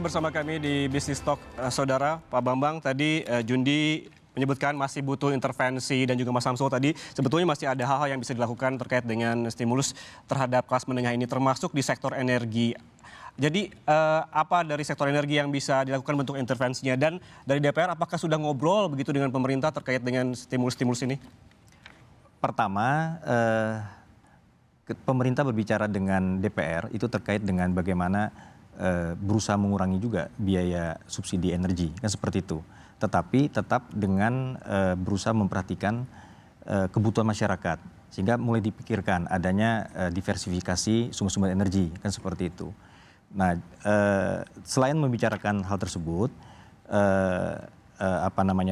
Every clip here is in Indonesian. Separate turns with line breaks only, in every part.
Bersama kami di Bisnis Talk, Saudara Pak Bambang. Tadi Jundi menyebutkan masih butuh intervensi dan juga Mas Samsul tadi sebetulnya masih ada hal-hal yang bisa dilakukan terkait dengan stimulus terhadap kelas menengah ini termasuk di sektor energi. Jadi apa dari sektor energi yang bisa dilakukan bentuk intervensinya dan dari DPR apakah sudah ngobrol begitu dengan pemerintah terkait dengan stimulus-stimulus ini?
Pertama, pemerintah berbicara dengan DPR itu terkait dengan bagaimana berusaha mengurangi juga biaya subsidi energi, kan seperti itu. Tetapi tetap dengan berusaha memperhatikan kebutuhan masyarakat, sehingga mulai dipikirkan adanya diversifikasi sumber-sumber energi, kan seperti itu. Nah, selain membicarakan hal tersebut,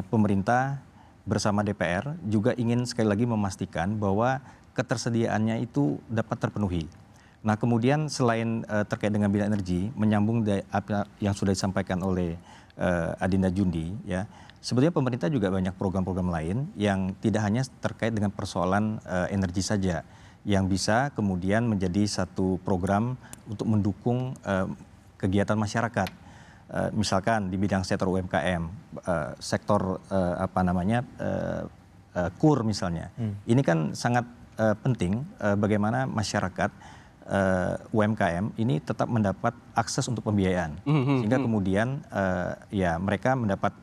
pemerintah bersama DPR juga ingin sekali lagi memastikan bahwa ketersediaannya itu dapat terpenuhi. Nah, kemudian selain terkait dengan bidang energi, menyambung dari apa yang sudah disampaikan oleh Adinda Jundi, ya, sebetulnya pemerintah juga banyak program-program lain yang tidak hanya terkait dengan persoalan energi saja, yang bisa kemudian menjadi satu program untuk mendukung kegiatan masyarakat. Misalkan di bidang sektor UMKM, sektor KUR misalnya. Ini kan sangat penting bagaimana masyarakat UMKM ini tetap mendapat akses untuk pembiayaan, sehingga kemudian ya mereka mendapat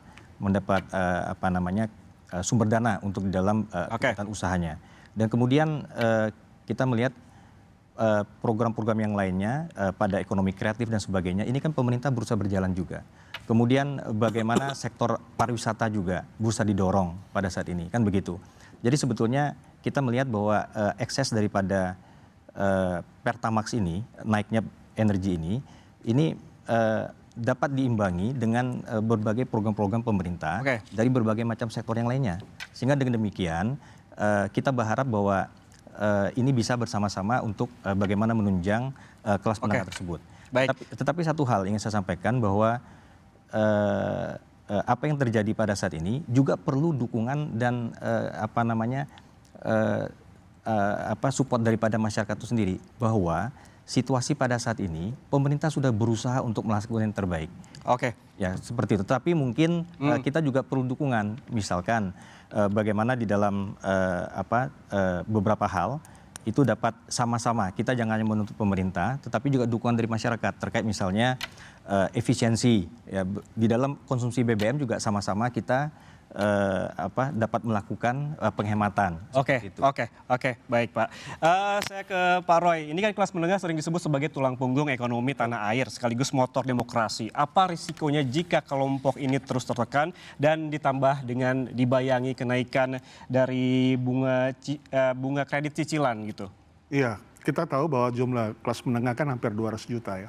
sumber dana untuk di dalam kegiatan usahanya. Dan kemudian kita melihat program-program yang lainnya pada ekonomi kreatif dan sebagainya, ini kan pemerintah berusaha berjalan juga. Kemudian bagaimana sektor pariwisata juga berusaha didorong pada saat ini, kan begitu. Jadi sebetulnya kita melihat bahwa ekses daripada Pertamax ini, naiknya energi ini dapat diimbangi dengan berbagai program-program pemerintah dari berbagai macam sektor yang lainnya. Sehingga dengan demikian kita berharap bahwa ini bisa bersama-sama untuk bagaimana menunjang kelas menengah tersebut. Tetapi satu hal ingin saya sampaikan bahwa apa yang terjadi pada saat ini juga perlu dukungan dan support daripada masyarakat itu sendiri, bahwa situasi pada saat ini pemerintah sudah berusaha untuk melakukan yang terbaik. Ya seperti itu. Tapi mungkin kita juga perlu dukungan, misalkan bagaimana di dalam beberapa hal itu dapat sama-sama, kita jangan hanya menuntut pemerintah, tetapi juga dukungan dari masyarakat terkait misalnya efisiensi. Ya, di dalam konsumsi BBM juga sama-sama kita dapat melakukan penghematan.
Oke, baik Pak. Saya ke Pak Roy. Ini kan kelas menengah sering disebut sebagai tulang punggung ekonomi tanah air, sekaligus motor demokrasi. Apa risikonya jika kelompok ini terus tertekan dan ditambah dengan dibayangi kenaikan dari bunga kredit cicilan gitu?
Iya, kita tahu bahwa jumlah kelas menengah kan hampir 200 juta ya.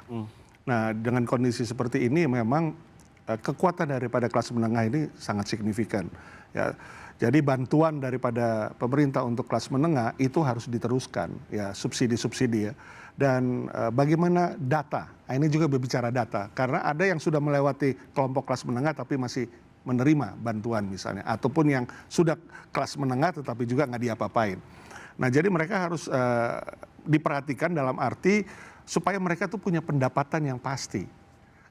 Nah, dengan kondisi seperti ini memang kekuatan daripada kelas menengah ini sangat signifikan. Ya, jadi bantuan daripada pemerintah untuk kelas menengah itu harus diteruskan, ya subsidi-subsidi ya. Dan bagaimana data? Nah, ini juga berbicara data, karena ada yang sudah melewati kelompok kelas menengah tapi masih menerima bantuan misalnya, ataupun yang sudah kelas menengah tetapi juga nggak diapa-apain. Nah, jadi mereka harus diperhatikan dalam arti supaya mereka tuh punya pendapatan yang pasti.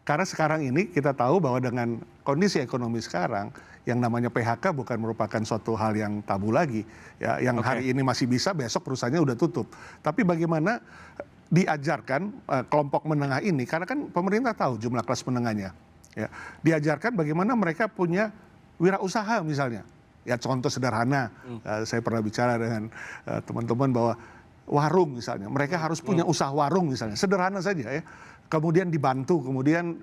Karena sekarang ini kita tahu bahwa dengan kondisi ekonomi sekarang, yang namanya PHK bukan merupakan suatu hal yang tabu lagi. Ya, yang hari ini masih bisa, besok perusahaannya udah tutup. Tapi bagaimana diajarkan kelompok menengah ini, karena kan pemerintah tahu jumlah kelas menengahnya. Ya, diajarkan bagaimana mereka punya wirausaha misalnya. Ya contoh sederhana, saya pernah bicara dengan teman-teman bahwa warung misalnya, mereka harus punya usaha warung misalnya, sederhana saja ya. Kemudian dibantu, kemudian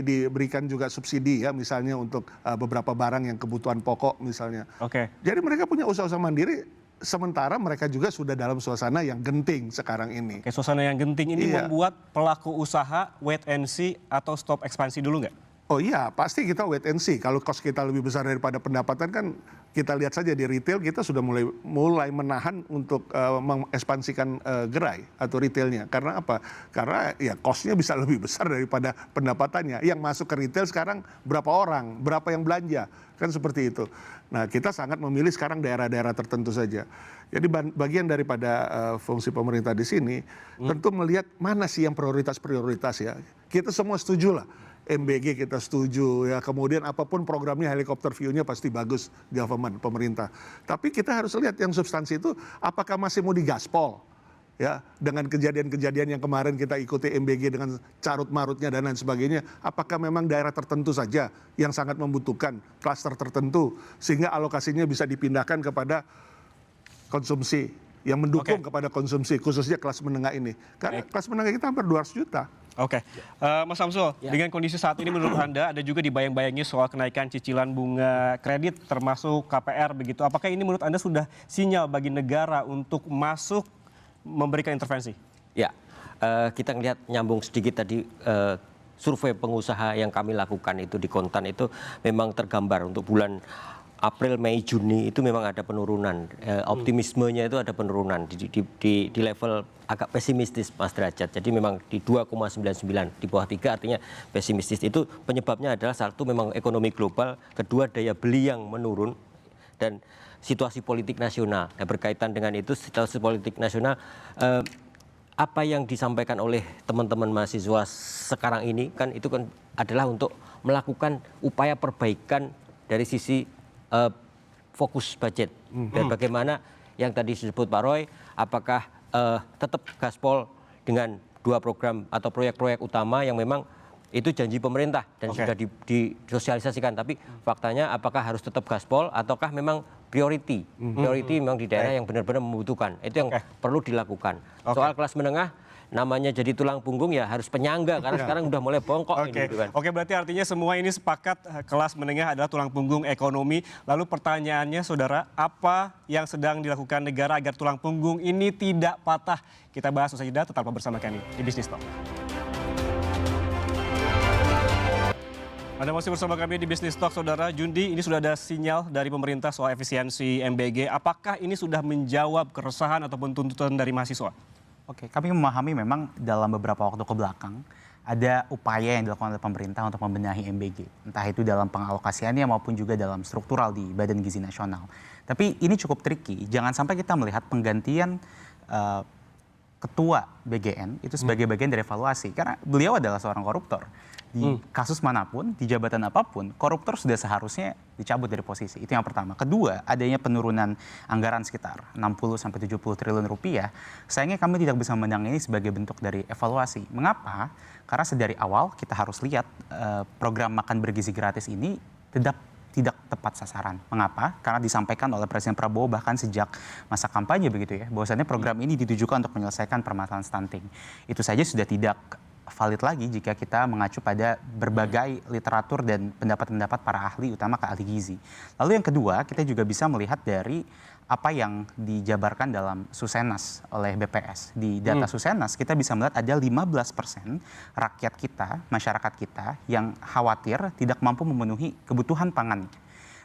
diberikan juga subsidi ya, misalnya untuk beberapa barang yang kebutuhan pokok misalnya. Jadi mereka punya usaha-usaha mandiri, sementara mereka juga sudah dalam suasana yang genting sekarang ini.
Suasana yang genting ini membuat pelaku usaha wait and see atau stop ekspansi dulu nggak?
Oh iya, pasti kita wait and see. Kalau cost kita lebih besar daripada pendapatan kan kita lihat saja di retail kita sudah mulai menahan untuk mengekspansikan gerai atau retailnya. Karena apa? Karena ya costnya bisa lebih besar daripada pendapatannya. Yang masuk ke retail sekarang berapa orang, berapa yang belanja, kan seperti itu. Nah kita sangat memilih sekarang daerah-daerah tertentu saja. Jadi bagian daripada fungsi pemerintah di sini tentu melihat mana sih yang prioritas-prioritas ya. Kita semua setuju lah. MBG kita setuju ya, kemudian apapun programnya helikopter view-nya pasti bagus government, pemerintah. Tapi kita harus lihat yang substansi itu apakah masih mau digaspol ya dengan kejadian-kejadian yang kemarin kita ikuti MBG dengan carut-marutnya dan lain sebagainya. Apakah memang daerah tertentu saja yang sangat membutuhkan klaster tertentu sehingga alokasinya bisa dipindahkan kepada konsumsi yang mendukung kepada konsumsi khususnya kelas menengah ini. Karena kelas menengah kita hampir 200 juta.
Oke, Mas Samsul, dengan kondisi saat ini menurut Anda ada juga dibayang-bayangi soal kenaikan cicilan bunga kredit termasuk KPR begitu. Apakah ini menurut Anda sudah sinyal bagi negara untuk masuk memberikan intervensi?
Ya, kita ngelihat nyambung sedikit tadi survei pengusaha yang kami lakukan itu di Kontan itu memang tergambar untuk bulan April, Mei, Juni itu memang ada penurunan. Optimismenya itu ada penurunan di level agak pesimistis Mas Derajat. Jadi memang di 2,99 di bawah 3 artinya pesimistis. Itu penyebabnya adalah satu memang ekonomi global, kedua daya beli yang menurun dan situasi politik nasional. Nah, berkaitan dengan itu situasi politik nasional apa yang disampaikan oleh teman-teman mahasiswa sekarang ini kan itu kan adalah untuk melakukan upaya perbaikan dari sisi fokus budget dan bagaimana yang tadi disebut Pak Roy, apakah tetap gaspol dengan 2 program atau proyek-proyek utama yang memang itu janji pemerintah dan sudah disosialisasikan, tapi faktanya apakah harus tetap gaspol ataukah memang priority memang di daerah yang benar-benar membutuhkan, itu yang perlu dilakukan. Soal kelas menengah namanya jadi tulang punggung ya harus penyangga karena sekarang udah mulai bongkok ini gitu kan.
Oke, berarti artinya semua ini sepakat kelas menengah adalah tulang punggung ekonomi. Lalu pertanyaannya saudara, apa yang sedang dilakukan negara agar tulang punggung ini tidak patah? Kita bahas usai jeda, tetaplah bersama kami di Business Talk. Anda masih bersama kami di Business Talk, saudara. Jundi, ini sudah ada sinyal dari pemerintah soal efisiensi MBG. Apakah ini sudah menjawab keresahan ataupun tuntutan dari mahasiswa?
Oke, kami memahami memang dalam beberapa waktu ke belakang ada upaya yang dilakukan oleh pemerintah untuk membenahi MBG. Entah itu dalam pengalokasiannya maupun juga dalam struktural di Badan Gizi Nasional. Tapi ini cukup tricky, jangan sampai kita melihat penggantian ketua BGN itu sebagai bagian dari evaluasi. Karena beliau adalah seorang koruptor. Di kasus manapun, di jabatan apapun, koruptor sudah seharusnya dicabut dari posisi. Itu yang pertama. Kedua, adanya penurunan anggaran sekitar 60-70 triliun rupiah. Sayangnya kami tidak bisa memandang ini sebagai bentuk dari evaluasi. Mengapa? Karena sedari awal kita harus lihat program makan bergizi gratis ini tidak tepat sasaran. Mengapa? Karena disampaikan oleh Presiden Prabowo bahkan sejak masa kampanye begitu ya. Bahwasannya program ini ditujukan untuk menyelesaikan permasalahan stunting. Itu saja sudah tidak valid lagi jika kita mengacu pada berbagai literatur dan pendapat-pendapat para ahli, utama ke ahli gizi. Lalu yang kedua, kita juga bisa melihat dari apa yang dijabarkan dalam Susenas oleh BPS. Di data Susenas kita bisa melihat ada 15% rakyat kita, masyarakat kita yang khawatir tidak mampu memenuhi kebutuhan pangan.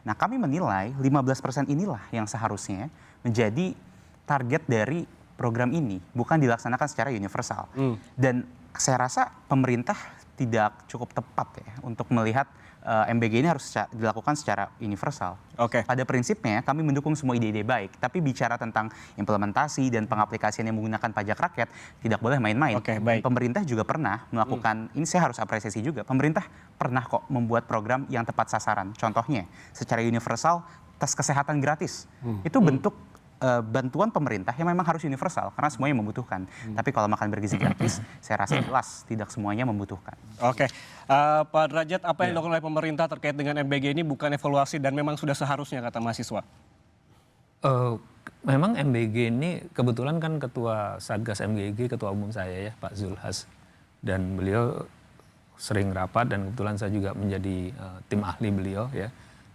Nah, kami menilai 15% inilah yang seharusnya menjadi target dari program ini, bukan dilaksanakan secara universal. Dan saya rasa pemerintah tidak cukup tepat ya untuk melihat MBG ini harus dilakukan secara universal. Pada prinsipnya kami mendukung semua ide-ide baik, tapi bicara tentang implementasi dan pengaplikasian yang menggunakan pajak rakyat tidak boleh main-main. Pemerintah juga pernah melakukan, ini saya harus apresiasi juga, pemerintah pernah kok membuat program yang tepat sasaran. Contohnya secara universal tes kesehatan gratis. Itu bentuk bantuan pemerintah yang memang harus universal karena semuanya membutuhkan. Tapi kalau makan bergizi gratis, saya rasa jelas tidak semuanya membutuhkan.
Pak Derajat, apa yang dilakukan oleh pemerintah terkait dengan MBG ini bukan evaluasi dan memang sudah seharusnya kata mahasiswa?
Memang MBG ini kebetulan kan ketua Satgas MBG, ketua umum saya ya Pak Zulhas, dan beliau sering rapat dan kebetulan saya juga menjadi tim ahli beliau ya.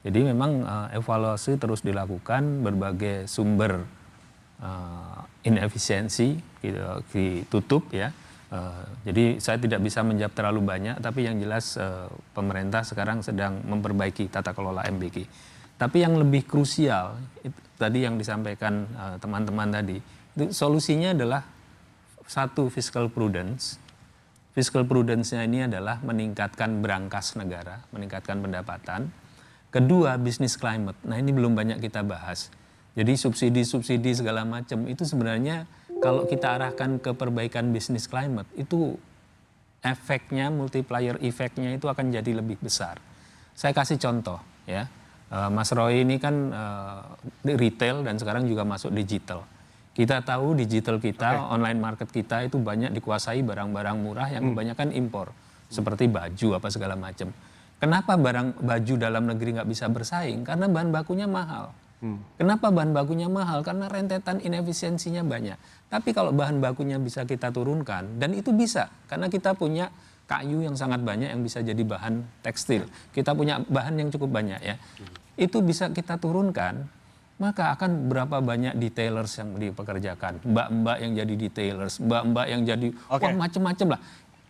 Jadi memang evaluasi terus dilakukan, berbagai sumber inefisiensi gitu, ditutup ya. Jadi saya tidak bisa menjawab terlalu banyak, tapi yang jelas pemerintah sekarang sedang memperbaiki tata kelola MBG. Tapi yang lebih krusial, tadi yang disampaikan teman-teman tadi, itu solusinya adalah satu, fiscal prudence. Fiscal prudence-nya ini adalah meningkatkan brankas negara, meningkatkan pendapatan. Kedua, business climate. Nah, ini belum banyak kita bahas. Jadi subsidi-subsidi segala macam itu sebenarnya kalau kita arahkan ke perbaikan business climate, itu efeknya, multiplier efeknya itu akan jadi lebih besar. Saya kasih contoh ya. Mas Roy ini kan retail dan sekarang juga masuk digital. Kita tahu digital kita, online market kita itu banyak dikuasai barang-barang murah yang kebanyakan impor. Seperti baju apa segala macam. Kenapa baju dalam negeri nggak bisa bersaing? Karena bahan bakunya mahal. Kenapa bahan bakunya mahal? Karena rentetan inefisiensinya banyak. Tapi kalau bahan bakunya bisa kita turunkan, dan itu bisa. Karena kita punya kayu yang sangat banyak yang bisa jadi bahan tekstil. Kita punya bahan yang cukup banyak ya. Itu bisa kita turunkan, maka akan berapa banyak detailers yang dipekerjakan, mbak-mbak yang jadi detailers, mbak-mbak yang jadi wah macam-macam lah.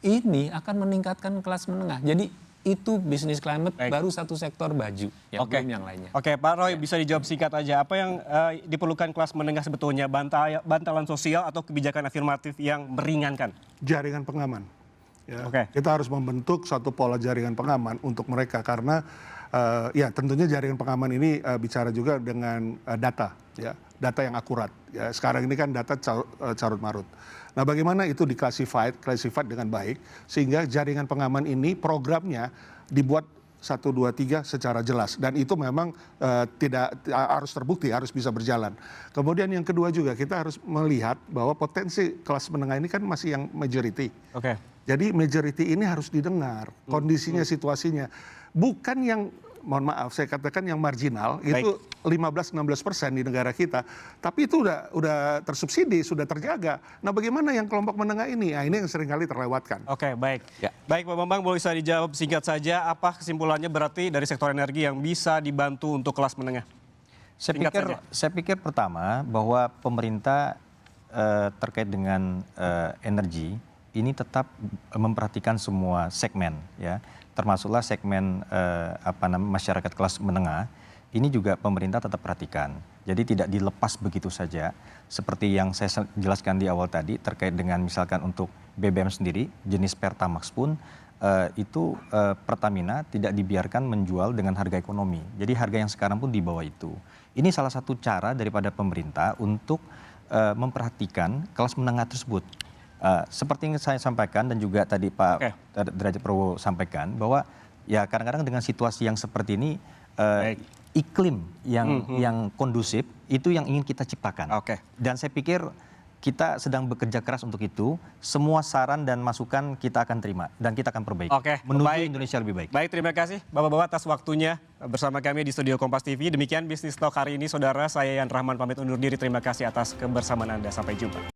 Ini akan meningkatkan kelas menengah. Jadi itu bisnis climate baru satu sektor baju, yang belum yang lainnya.
Oke, Pak Roy bisa dijawab singkat aja. Apa yang diperlukan kelas menengah sebetulnya? Bantalan sosial atau kebijakan afirmatif yang meringankan?
Jaringan pengaman. Ya.
Kita
harus membentuk satu pola jaringan pengaman untuk mereka karena ya tentunya jaringan pengaman ini bicara juga dengan data, ya, data yang akurat. Ya, sekarang ini kan data carut marut. Nah, bagaimana itu classified dengan baik sehingga jaringan pengaman ini programnya dibuat 1, 2, 3 secara jelas dan itu memang tidak harus terbukti, harus bisa berjalan. Kemudian yang kedua juga kita harus melihat bahwa potensi kelas menengah ini kan masih yang majority. Jadi majority ini harus didengar kondisinya, situasinya. Bukan yang, mohon maaf saya katakan yang marginal, itu 15-16% di negara kita. Tapi itu udah tersubsidi, sudah terjaga. Nah bagaimana yang kelompok menengah ini? Nah ini yang seringkali terlewatkan.
Baik. Baik Pak Bambang, boleh bisa dijawab singkat saja. Apa kesimpulannya berarti dari sektor energi yang bisa dibantu untuk kelas menengah?
Saya pikir pertama bahwa pemerintah terkait dengan energi, ini tetap memperhatikan semua segmen, ya, termasuklah segmen masyarakat kelas menengah. Ini juga pemerintah tetap perhatikan. Jadi tidak dilepas begitu saja. Seperti yang saya jelaskan di awal tadi terkait dengan misalkan untuk BBM sendiri, jenis Pertamax pun itu Pertamina tidak dibiarkan menjual dengan harga ekonomi. Jadi harga yang sekarang pun di bawah itu. Ini salah satu cara daripada pemerintah untuk memperhatikan kelas menengah tersebut. Seperti yang saya sampaikan dan juga tadi Pak Derajat Prabowo sampaikan bahwa ya kadang-kadang dengan situasi yang seperti ini iklim yang kondusif itu yang ingin kita ciptakan. Dan saya pikir kita sedang bekerja keras untuk itu. Semua saran dan masukan kita akan terima dan kita akan perbaiki menuju Indonesia lebih baik.
Baik, terima kasih Bapak-bapak atas waktunya bersama kami di studio Kompas TV. Demikian Bisnis Talk hari ini, saudara. Saya Yan Rahman pamit undur diri. Terima kasih atas kebersamaan Anda. Sampai jumpa.